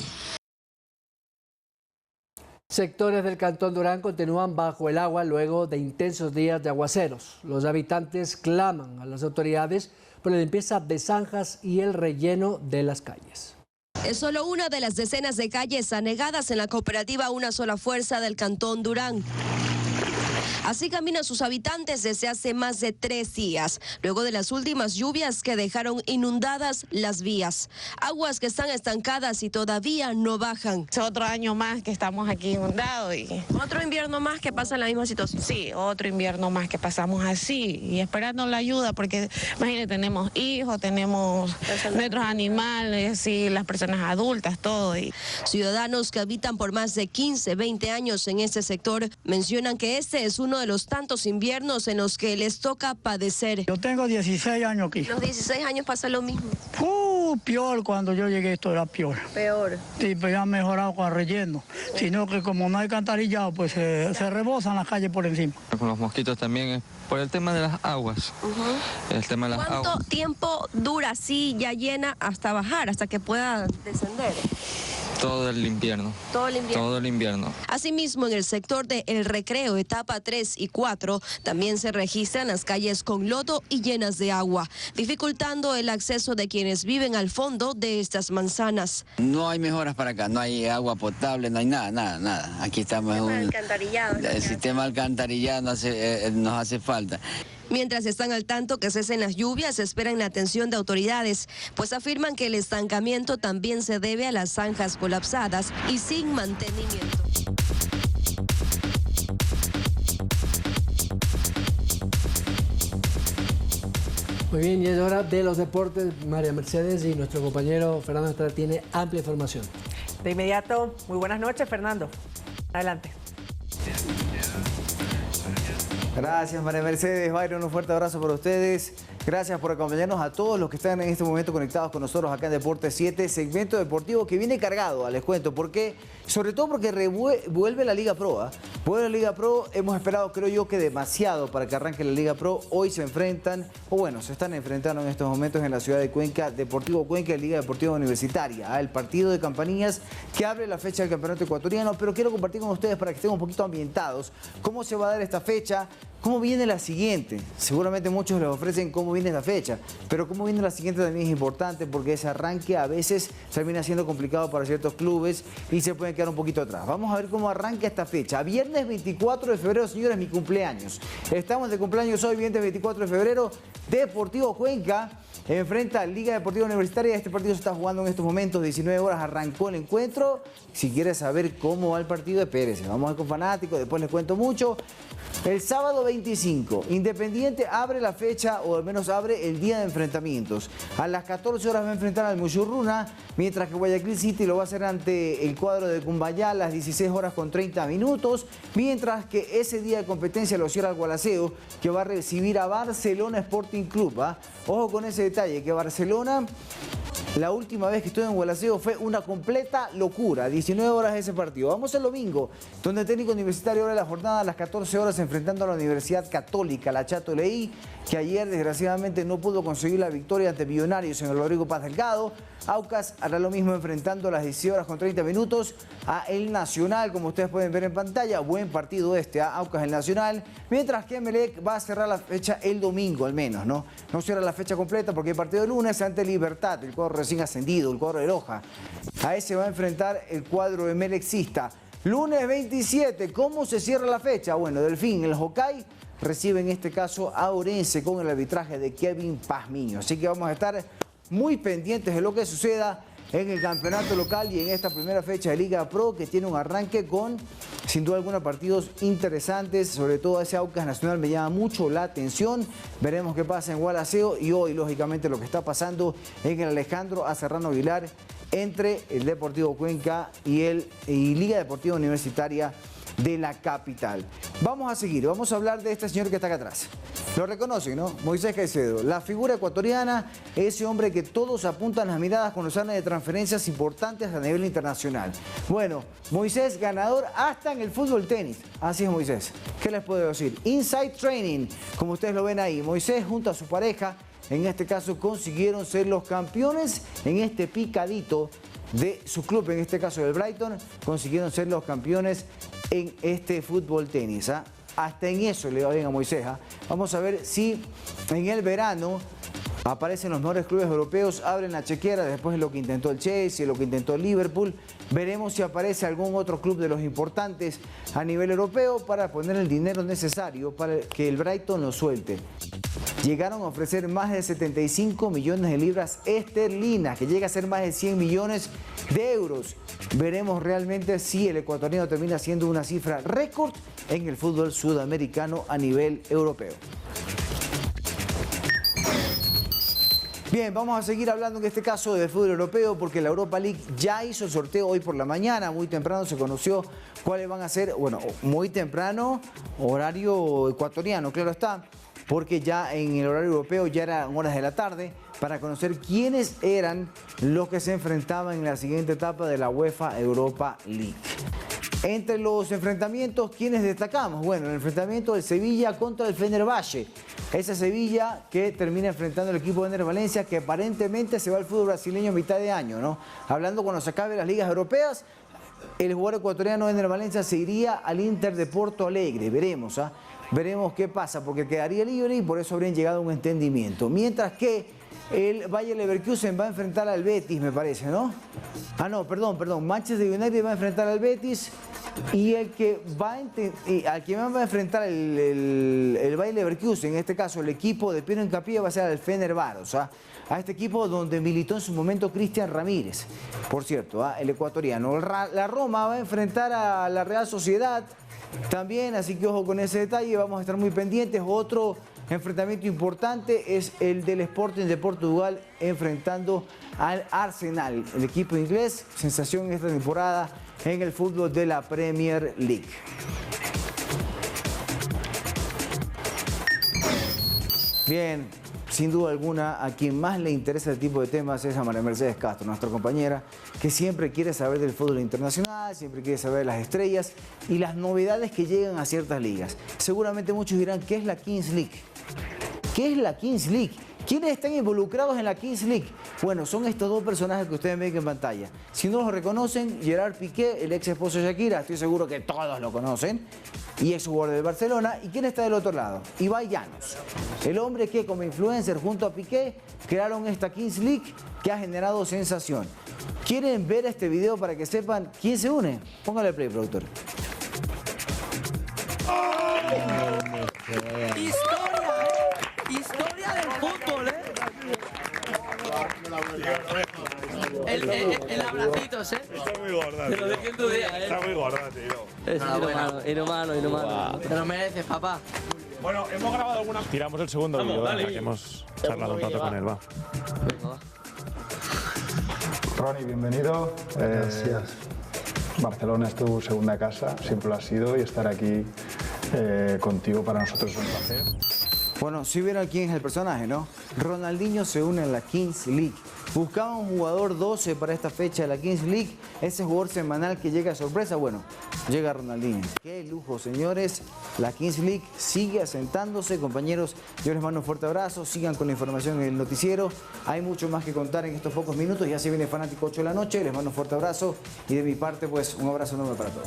Sectores del Cantón Durán continúan bajo el agua luego de intensos días de aguaceros. Los habitantes claman a las autoridades por la limpieza de zanjas y el relleno de las calles. Es solo una de las decenas de calles anegadas en la cooperativa Una Sola Fuerza del Cantón Durán. Así caminan sus habitantes desde hace más de 3 días, luego de las últimas lluvias que dejaron inundadas las vías. Aguas que están estancadas y todavía no bajan. Es otro año más que estamos aquí inundados. ¿Otro invierno más que pasa en la misma situación? Sí, otro invierno más que pasamos así y esperando la ayuda porque, imagínate, tenemos hijos, tenemos nuestros animales y las personas adultas, todo. Ciudadanos que habitan por más de 15, 20 años en este sector mencionan que este es uno de los tantos inviernos en los que les toca padecer. Yo tengo 16 años aquí. ¿Los 16 años pasa lo mismo? Peor, cuando yo llegué esto era peor. Peor. Sí, pero ya han mejorado con el relleno, sino que como no hay alcantarillado, pues se rebosan las calles por encima. Con los mosquitos también es por el tema de las aguas. El tema de las aguas. ¿Cuánto tiempo dura así ya llena hasta bajar, hasta que pueda descender? Todo el invierno. Todo el invierno. Todo el invierno. Asimismo, en el sector de El Recreo, etapa 3 y 4, también se registran las calles con lodo y llenas de agua, dificultando el acceso de quienes viven al fondo de estas manzanas. No hay mejoras para acá, no hay agua potable, no hay nada. Aquí estamos en el sistema alcantarillado nos hace falta. Mientras están al tanto que cesen las lluvias, esperan la atención de autoridades, pues afirman que el estancamiento también se debe a las zanjas colapsadas y sin mantenimiento. Muy bien, y es hora de los deportes. María Mercedes y nuestro compañero Fernando Estrada tiene amplia información. De inmediato, muy buenas noches, Fernando. Adelante. Gracias, María Mercedes. Byron, un fuerte abrazo para ustedes. Gracias por acompañarnos a todos los que están en este momento conectados con nosotros acá en Deportes 7, segmento deportivo que viene cargado, les cuento. ¿Por qué? Sobre todo porque vuelve la Liga Pro. Vuelve la Liga Pro, hemos esperado creo yo que demasiado para que arranque la Liga Pro. Hoy se enfrentan, se están enfrentando en estos momentos en la ciudad de Cuenca, Deportivo Cuenca y Liga Deportiva Universitaria. El partido de Campanillas que abre la fecha del campeonato ecuatoriano, pero quiero compartir con ustedes para que estén un poquito ambientados cómo se va a dar esta fecha. ¿Cómo viene la siguiente? Seguramente muchos les ofrecen cómo viene esta fecha, pero cómo viene la siguiente también es importante porque ese arranque a veces termina siendo complicado para ciertos clubes y se pueden quedar un poquito atrás. Vamos a ver cómo arranca esta fecha. Viernes 24 de febrero, señores, mi cumpleaños. Estamos de cumpleaños hoy, viernes 24 de febrero, Deportivo Cuenca enfrenta a Liga Deportiva Universitaria. Este partido se está jugando en estos momentos, 19 horas arrancó el encuentro. Si quieres saber cómo va el partido, espérese. Vamos a ver con fanáticos, después les cuento mucho. El sábado 25, Independiente abre la fecha, o al menos abre el día de enfrentamientos. A las 14 horas va a enfrentar al Muchurruna, mientras que Guayaquil City lo va a hacer ante el cuadro de Cumbayá a las 16 horas con 30 minutos, mientras que ese día de competencia lo cierra el Gualaceo, que va a recibir a Barcelona Sporting Club. Ojo con ese detalle, que Barcelona, la última vez que estuve en Gualaceo fue una completa locura. 19 horas ese partido. Vamos al domingo, donde el técnico universitario abre la jornada a las 14 horas enfrentando a la Universidad Católica, la Chato Leí, que ayer desgraciadamente no pudo conseguir la victoria ante Millonarios en el Rodrigo Paz Delgado. Aucas hará lo mismo enfrentando a las 16 horas con 30 minutos a El Nacional, como ustedes pueden ver en pantalla. Buen partido Aucas El Nacional, mientras que Emelec va a cerrar la fecha el domingo al menos, ¿no? No cierra la fecha completa porque el partido de lunes ante Libertad, el cuadro recién ascendido, el cuadro de Loja. A ese va a enfrentar el cuadro emelexista. Lunes 27, ¿cómo se cierra la fecha? Bueno, Delfín, el Jocay, recibe en este caso a Orense con el arbitraje de Kevin Pazmiño. Así que vamos a estar muy pendientes de lo que suceda en el campeonato local y en esta primera fecha de Liga Pro, que tiene un arranque con, sin duda alguna, partidos interesantes. Sobre todo ese Aucas Nacional me llama mucho la atención. Veremos qué pasa en Gualaceo y hoy, lógicamente, lo que está pasando en el Alejandro A. Serrano Aguilar entre el Deportivo Cuenca y Liga Deportiva Universitaria de la capital. Vamos a seguir, vamos a hablar de este señor que está acá atrás. Lo reconocen, ¿no? Moisés Caicedo, la figura ecuatoriana, ese hombre que todos apuntan las miradas cuando se habla de transferencias importantes a nivel internacional. Bueno, Moisés ganador hasta en el fútbol tenis. Así es, Moisés. ¿Qué les puedo decir? Inside Training, como ustedes lo ven ahí. Moisés junto a su pareja, en este caso, consiguieron ser los campeones en este picadito de su club, en este caso del Brighton, consiguieron ser los campeones en este fútbol tenis. Hasta en eso le va bien a Moisés. Vamos a ver si en el verano aparecen los mejores clubes europeos, abren la chequera después de lo que intentó el Chelsea, lo que intentó el Liverpool. Veremos si aparece algún otro club de los importantes a nivel europeo para poner el dinero necesario para que el Brighton lo suelte. Llegaron a ofrecer más de 75 millones de libras esterlinas, que llega a ser más de 100 millones de euros. Veremos realmente si el ecuatoriano termina siendo una cifra récord en el fútbol sudamericano a nivel europeo. Bien, vamos a seguir hablando en este caso de fútbol europeo porque la Europa League ya hizo el sorteo hoy por la mañana. Muy temprano se conoció cuáles van a ser, bueno, muy temprano, horario ecuatoriano, claro está, porque ya en el horario europeo ya eran horas de la tarde para conocer quiénes eran los que se enfrentaban en la siguiente etapa de la UEFA Europa League. Entre los enfrentamientos, ¿quiénes destacamos? Bueno, el enfrentamiento del Sevilla contra el Fenerbahce. Esa Sevilla que termina enfrentando al equipo de Ener Valencia, que aparentemente se va al fútbol brasileño a mitad de año, ¿no? Hablando cuando se acabe las ligas europeas, el jugador ecuatoriano Ener Valencia se iría al Inter de Porto Alegre. Veremos, veremos qué pasa, porque quedaría libre y por eso habrían llegado a un entendimiento. Mientras que el Bayer Leverkusen va a enfrentar al Betis, me parece, ¿no? No, perdón. Manchester United va a enfrentar al Betis y al que va a enfrentar el Bayer Leverkusen, en este caso el equipo de Piero Hincapié, va a ser al Fenerbahce, a este equipo donde militó en su momento Cristian Ramírez, por cierto, el ecuatoriano. La Roma va a enfrentar a la Real Sociedad también, así que ojo con ese detalle, vamos a estar muy pendientes. Otro enfrentamiento importante es el del Sporting de Portugal enfrentando al Arsenal, el equipo inglés, sensación en esta temporada en el fútbol de la Premier League. Bien, sin duda alguna, a quien más le interesa este tipo de temas es a María Mercedes Castro, nuestra compañera, que siempre quiere saber del fútbol internacional, siempre quiere saber de las estrellas y las novedades que llegan a ciertas ligas. Seguramente muchos dirán, ¿qué es la Kings League? ¿Qué es la Kings League? ¿Quiénes están involucrados en la Kings League? Bueno, son estos dos personajes que ustedes ven en pantalla. Si no los reconocen, Gerard Piqué, el ex esposo de Shakira, estoy seguro que todos lo conocen, y ex jugador del Barcelona. ¿Y quién está del otro lado? Ibai Llanos, el hombre que como influencer junto a Piqué crearon esta Kings League que ha generado sensación. ¿Quieren ver este video para que sepan quién se une? Póngale play, productor. Historia del fútbol, El abracitos, Está muy gorda. Te lo dejé en tu día, Está muy gorda, tío. Es inhumano. Te lo mereces, papá. Bueno, hemos grabado alguna... Tiramos el segundo vídeo, que hemos charlado un rato con él, va. Venga, va. Ronnie, bienvenido. Gracias. Barcelona es tu segunda casa, siempre lo ha sido, y estar aquí contigo para nosotros es un placer. Bueno, si vieron quién es el personaje, ¿no? Ronaldinho se une a la Kings League. Buscaba un jugador 12 para esta fecha de la Kings League. Ese jugador semanal que llega a sorpresa, bueno, llega Ronaldinho. Qué lujo, señores. La Kings League sigue asentándose. Compañeros, yo les mando un fuerte abrazo. Sigan con la información en el noticiero. Hay mucho más que contar en estos pocos minutos. Ya se viene Fanático 8 de la noche. Les mando un fuerte abrazo. Y de mi parte, pues, un abrazo enorme para todos.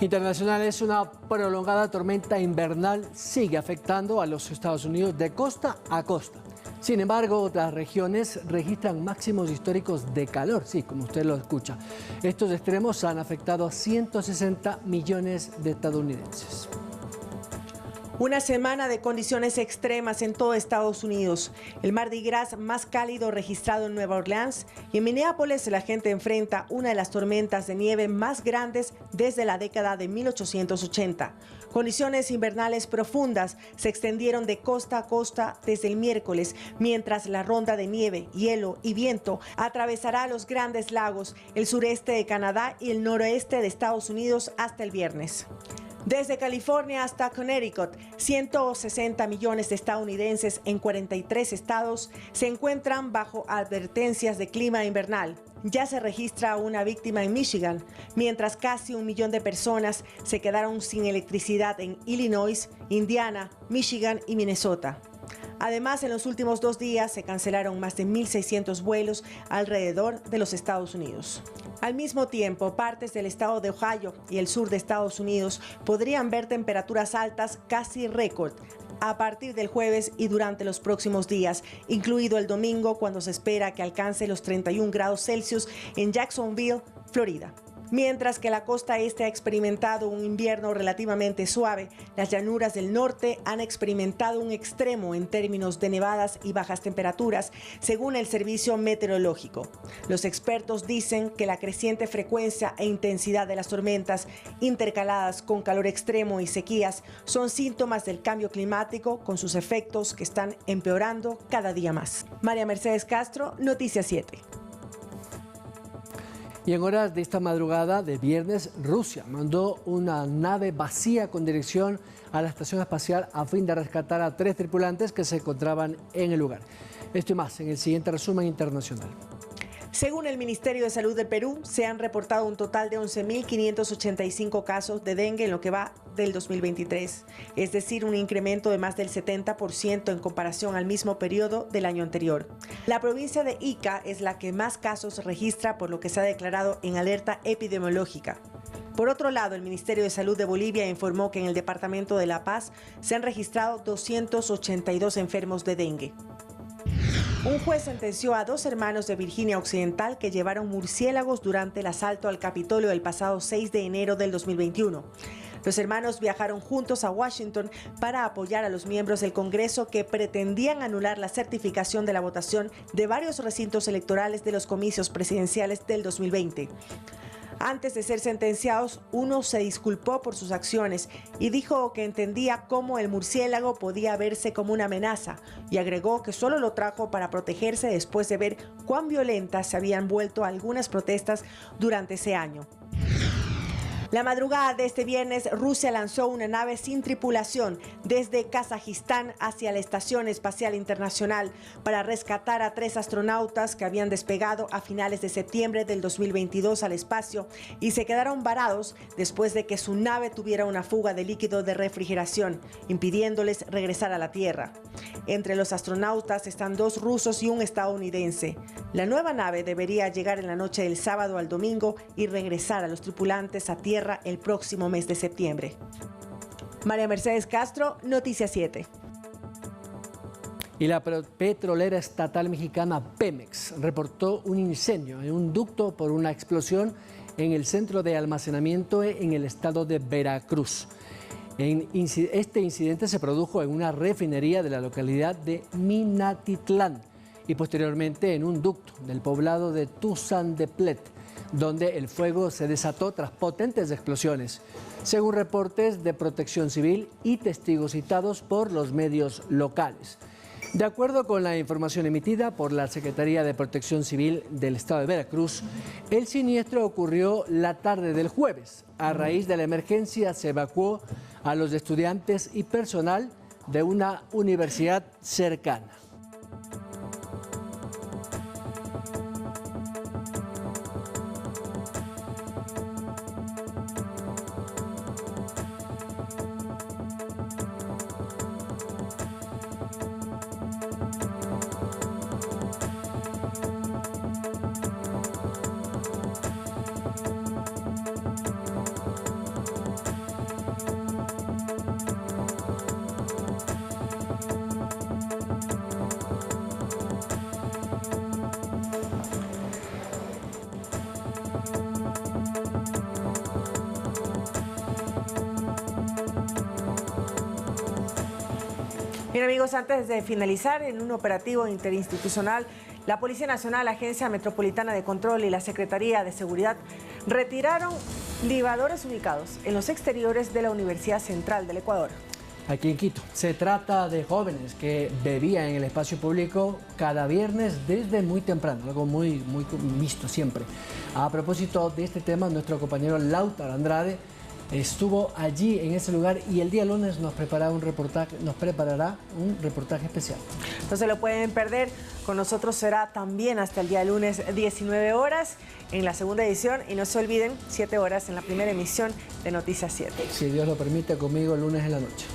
Internacionales, una prolongada tormenta invernal sigue afectando a los Estados Unidos de costa a costa. Sin embargo, otras regiones registran máximos históricos de calor, sí, como usted lo escucha. Estos extremos han afectado a 160 millones de estadounidenses. Una semana de condiciones extremas en todo Estados Unidos. El Mardi Gras más cálido registrado en Nueva Orleans, y en Minneapolis la gente enfrenta una de las tormentas de nieve más grandes desde la década de 1880. Condiciones invernales profundas se extendieron de costa a costa desde el miércoles, mientras la ronda de nieve, hielo y viento atravesará los Grandes Lagos, el sureste de Canadá y el noroeste de Estados Unidos hasta el viernes. Desde California hasta Connecticut, 160 millones de estadounidenses en 43 estados se encuentran bajo advertencias de clima invernal. Ya se registra una víctima en Michigan, mientras casi 1 millón de personas se quedaron sin electricidad en Illinois, Indiana, Michigan y Minnesota. Además, en los últimos 2 días se cancelaron más de 1.600 vuelos alrededor de los Estados Unidos. Al mismo tiempo, partes del estado de Ohio y el sur de Estados Unidos podrían ver temperaturas altas casi récord a partir del jueves y durante los próximos días, incluido el domingo, cuando se espera que alcance los 31 grados Celsius en Jacksonville, Florida. Mientras que la costa este ha experimentado un invierno relativamente suave, las llanuras del norte han experimentado un extremo en términos de nevadas y bajas temperaturas, según el Servicio Meteorológico. Los expertos dicen que la creciente frecuencia e intensidad de las tormentas, intercaladas con calor extremo y sequías, son síntomas del cambio climático, con sus efectos que están empeorando cada día más. María Mercedes Castro, Noticias 7. Y en horas de esta madrugada de viernes, Rusia mandó una nave vacía con dirección a la estación espacial a fin de rescatar a 3 tripulantes que se encontraban en el lugar. Esto y más en el siguiente resumen internacional. Según el Ministerio de Salud del Perú, se han reportado un total de 11.585 casos de dengue en lo que va del 2023, es decir, un incremento de más del 70% en comparación al mismo periodo del año anterior. La provincia de Ica es la que más casos registra, por lo que se ha declarado en alerta epidemiológica. Por otro lado, el Ministerio de Salud de Bolivia informó que en el departamento de La Paz se han registrado 282 enfermos de dengue. Un juez sentenció a 2 hermanos de Virginia Occidental que llevaron murciélagos durante el asalto al Capitolio del pasado 6 de enero del 2021. Los hermanos viajaron juntos a Washington para apoyar a los miembros del Congreso que pretendían anular la certificación de la votación de varios recintos electorales de los comicios presidenciales del 2020. Antes de ser sentenciados, uno se disculpó por sus acciones y dijo que entendía cómo el murciélago podía verse como una amenaza, y agregó que solo lo trajo para protegerse después de ver cuán violentas se habían vuelto algunas protestas durante ese año. La madrugada de este viernes, Rusia lanzó una nave sin tripulación desde Kazajistán hacia la Estación Espacial Internacional para rescatar a 3 astronautas que habían despegado a finales de septiembre del 2022 al espacio y se quedaron varados después de que su nave tuviera una fuga de líquido de refrigeración, impidiéndoles regresar a la Tierra. Entre los astronautas están 2 rusos y un estadounidense. La nueva nave debería llegar en la noche del sábado al domingo y regresar a los tripulantes a Tierra el próximo mes de septiembre. María Mercedes Castro, Noticias 7. Y la petrolera estatal mexicana Pemex reportó un incendio en un ducto por una explosión en el centro de almacenamiento en el estado de Veracruz. Este incidente se produjo en una refinería de la localidad de Minatitlán y posteriormente en un ducto del poblado de Tuzantepec, donde el fuego se desató tras potentes explosiones, según reportes de Protección Civil y testigos citados por los medios locales. De acuerdo con la información emitida por la Secretaría de Protección Civil del Estado de Veracruz, el siniestro ocurrió la tarde del jueves. A raíz de la emergencia se evacuó a los estudiantes y personal de una universidad cercana. Bien amigos, antes de finalizar, en un operativo interinstitucional, la Policía Nacional, la Agencia Metropolitana de Control y la Secretaría de Seguridad retiraron libadores ubicados en los exteriores de la Universidad Central del Ecuador. Aquí en Quito. Se trata de jóvenes que bebían en el espacio público cada viernes desde muy temprano, algo muy visto siempre. A propósito de este tema, nuestro compañero Lautaro Andrade estuvo allí en ese lugar y el día lunes nos preparará un reportaje especial. No se lo pueden perder, con nosotros será también hasta el día lunes 19 horas en la segunda edición y no se olviden 7 horas en la primera emisión de Noticias 7. Si Dios lo permite, conmigo el lunes en la noche.